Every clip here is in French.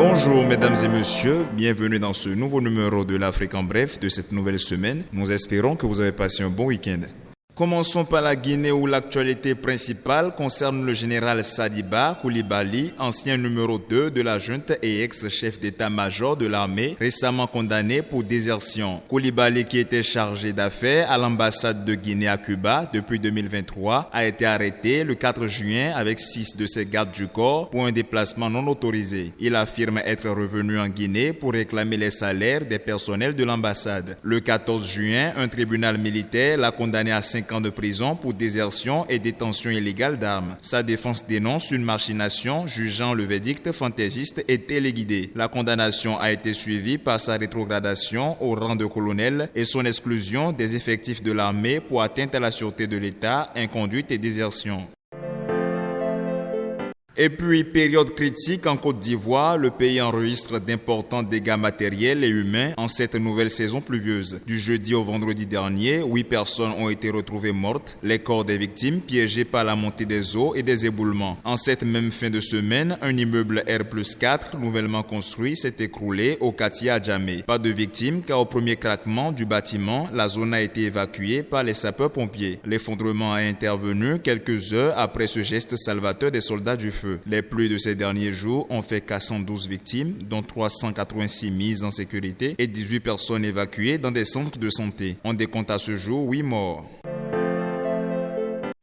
Bonjour mesdames et messieurs, bienvenue dans ce nouveau numéro de l'Afrique en bref de cette nouvelle semaine. Nous espérons que vous avez passé un bon week-end. Commençons par la Guinée où l'actualité principale concerne le général Sadiba Coulibaly, ancien numéro 2 de la junte et ex-chef d'état-major de l'armée, récemment condamné pour désertion. Coulibaly, qui était chargé d'affaires à l'ambassade de Guinée à Cuba depuis 2023, a été arrêté le 4 juin avec 6 de ses gardes du corps pour un déplacement non autorisé. Il affirme être revenu en Guinée pour réclamer les salaires des personnels de l'ambassade. Le 14 juin, un tribunal militaire l'a condamné à 5 ans de prison pour désertion et détention illégale d'armes. Sa défense dénonce une machination jugeant le verdict fantaisiste et téléguidé. La condamnation a été suivie par sa rétrogradation au rang de colonel et son exclusion des effectifs de l'armée pour atteinte à la sûreté de l'État, inconduite et désertion. Et puis, période critique en Côte d'Ivoire, le pays enregistre d'importants dégâts matériels et humains en cette nouvelle saison pluvieuse. Du jeudi au vendredi dernier, 8 personnes ont été retrouvées mortes, les corps des victimes piégés par la montée des eaux et des éboulements. En cette même fin de semaine, un immeuble R+4 nouvellement construit s'est écroulé au quartier Adjamé. Pas de victimes car au premier craquement du bâtiment, la zone a été évacuée par les sapeurs-pompiers. L'effondrement a intervenu quelques heures après ce geste salvateur des soldats du feu. Les pluies de ces derniers jours ont fait 412 victimes, dont 386 mises en sécurité et 18 personnes évacuées dans des centres de santé. On décompte à ce jour 8 morts.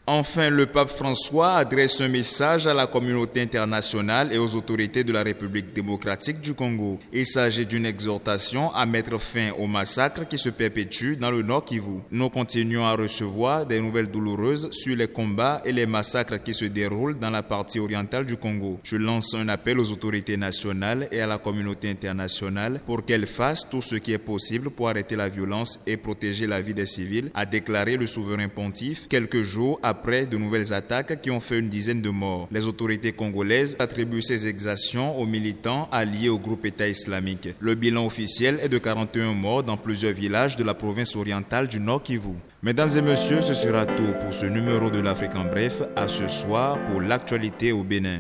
Enfin, le pape François adresse un message à la communauté internationale et aux autorités de la République démocratique du Congo. Il s'agit d'une exhortation à mettre fin aux massacres qui se perpétuent dans le Nord Kivu. Nous continuons à recevoir des nouvelles douloureuses sur les combats et les massacres qui se déroulent dans la partie orientale du Congo. Je lance un appel aux autorités nationales et à la communauté internationale pour qu'elles fassent tout ce qui est possible pour arrêter la violence et protéger la vie des civils, a déclaré le souverain pontife quelques jours après de nouvelles attaques qui ont fait une dizaine de morts. Les autorités congolaises attribuent ces exactions aux militants alliés au groupe État islamique. Le bilan officiel est de 41 morts dans plusieurs villages de la province orientale du Nord Kivu. Mesdames et messieurs, ce sera tout pour ce numéro de l'Afrique en bref. À ce soir pour l'actualité au Bénin.